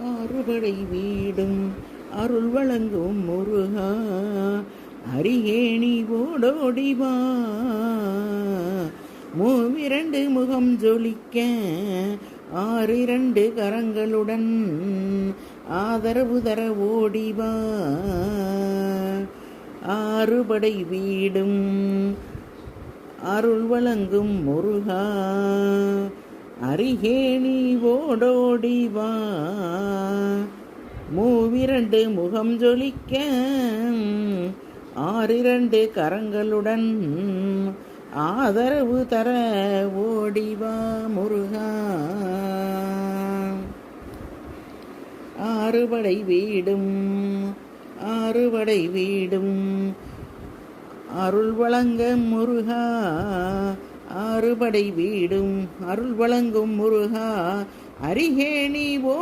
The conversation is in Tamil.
ஆறுபடை வீடும் அருள் வழங்கும் முருகா, அரியேணி ஓடோடிவா, மூவிரண்டு முகம் ஜொலிக்க, ஆறிரண்டு கரங்களுடன் ஆதரவு தர ஓடிவா. ஆறுபடை வீடும் அருள் வழங்கும் முருகா, அரிகேணி ஓடோடிவா, மூவிரண்டு முகம் ஜொலிக்க, ஆறிரண்டு கரங்களுடன் ஆதரவு தர ஓடிவா முருகா. ஆறுபடை வீடும் ஆறுபடை வீடும் அருள் வழங்க முருகா, ஆறுபடை வீடும் அருள் வழங்கும் முருகா, அரிகேணி ஓ